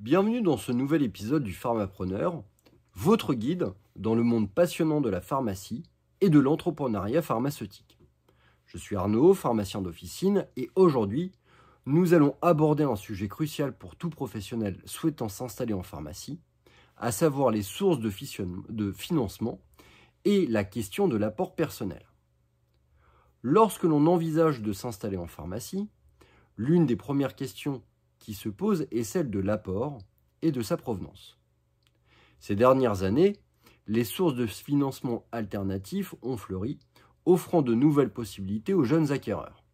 Bienvenue dans ce nouvel épisode du Pharmapreneur, votre guide dans le monde passionnant de la pharmacie et de l'entrepreneuriat pharmaceutique. Je suis Arnaud, pharmacien d'officine, et aujourd'hui, nous allons aborder un sujet crucial pour tout professionnel souhaitant s'installer en pharmacie, à savoir les sources de financement et la question de l'apport personnel. Lorsque l'on envisage de s'installer en pharmacie, l'une des premières questions qui se pose est celle de l'apport et de sa provenance. Ces dernières années, les sources de financement alternatifs ont fleuri, offrant de nouvelles possibilités aux jeunes acquéreurs.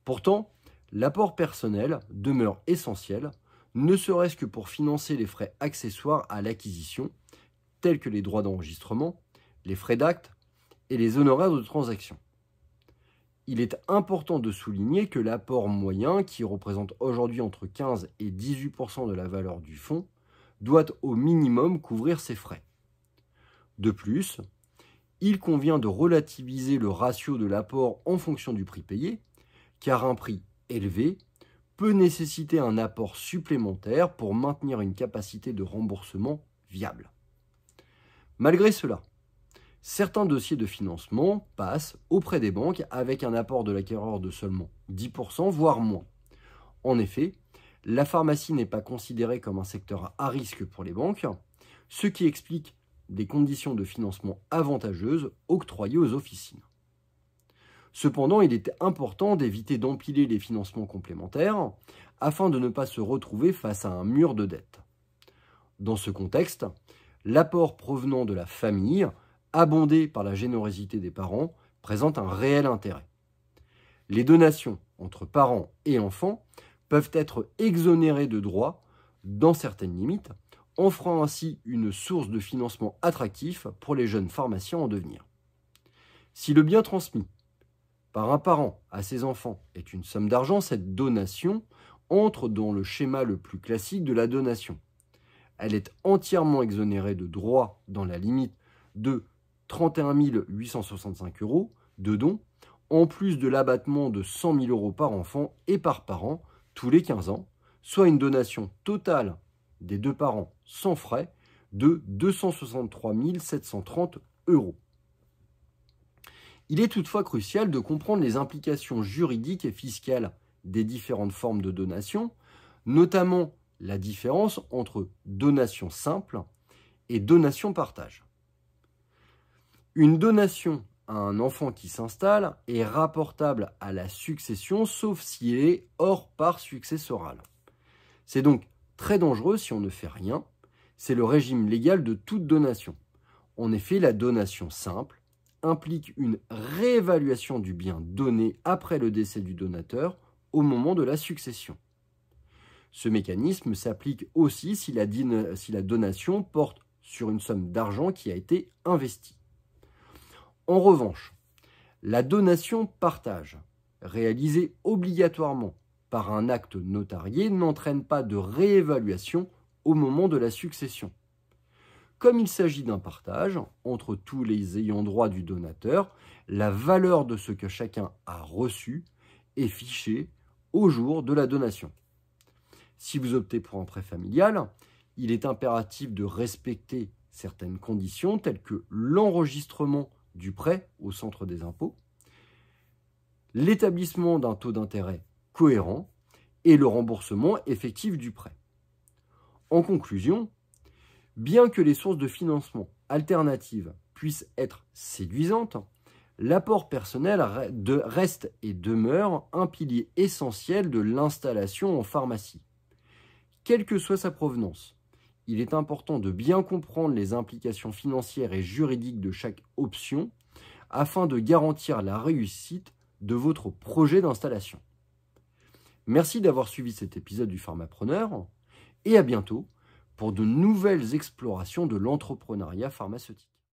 Pourtant, l'apport personnel demeure essentiel, ne serait-ce que pour financer les frais accessoires à l'acquisition, tels que les droits d'enregistrement, les frais d'acte et les honoraires de transaction. Il est important de souligner que l'apport moyen, qui représente aujourd'hui entre 15 et 18% de la valeur du fonds, doit au minimum couvrir ces frais. De plus, il convient de relativiser le ratio de l'apport en fonction du prix payé, car un prix élevé peut nécessiter un apport supplémentaire pour maintenir une capacité de remboursement viable. Malgré cela, certains dossiers de financement passent auprès des banques avec un apport de l'acquéreur de seulement 10%, voire moins. En effet, la pharmacie n'est pas considérée comme un secteur à risque pour les banques, ce qui explique des conditions de financement avantageuses octroyées aux officines. Cependant, il est important d'éviter d'empiler les financements complémentaires afin de ne pas se retrouver face à un mur de dette. Dans ce contexte, l'apport provenant de la famille, abondé par la générosité des parents, présente un réel intérêt. Les donations entre parents et enfants peuvent être exonérées de droits dans certaines limites, offrant ainsi une source de financement attractif pour les jeunes pharmaciens en devenir. Si le bien transmis par un parent à ses enfants est une somme d'argent, cette donation entre dans le schéma le plus classique de la donation. Elle est entièrement exonérée de droits dans la limite de 31 865 € de dons, en plus de l'abattement de 100 000 € par enfant et par parent tous les 15 ans, soit une donation totale des deux parents sans frais de 263 730 €. Il est toutefois crucial de comprendre les implications juridiques et fiscales des différentes formes de donation, notamment la différence entre donation simple et donation partage. Une donation à un enfant qui s'installe est rapportable à la succession, sauf s'il est hors part successorale. C'est donc très dangereux si on ne fait rien. C'est le régime légal de toute donation. En effet, la donation simple implique une réévaluation du bien donné après le décès du donateur au moment de la succession. Ce mécanisme s'applique aussi si la donation porte sur une somme d'argent qui a été investie. En revanche, la donation partage, réalisée obligatoirement par un acte notarié, n'entraîne pas de réévaluation au moment de la succession. Comme il s'agit d'un partage entre tous les ayants droit du donateur, la valeur de ce que chacun a reçu est fichée au jour de la donation. Si vous optez pour un prêt familial, il est impératif de respecter certaines conditions telles que l'enregistrement du prêt au centre des impôts, l'établissement d'un taux d'intérêt cohérent et le remboursement effectif du prêt. En conclusion, bien que les sources de financement alternatives puissent être séduisantes, l'apport personnel reste et demeure un pilier essentiel de l'installation en pharmacie. Quelle que soit sa provenance, il est important de bien comprendre les implications financières et juridiques de chaque option afin de garantir la réussite de votre projet d'installation. Merci d'avoir suivi cet épisode du Pharmapreneur et à bientôt pour de nouvelles explorations de l'entrepreneuriat pharmaceutique.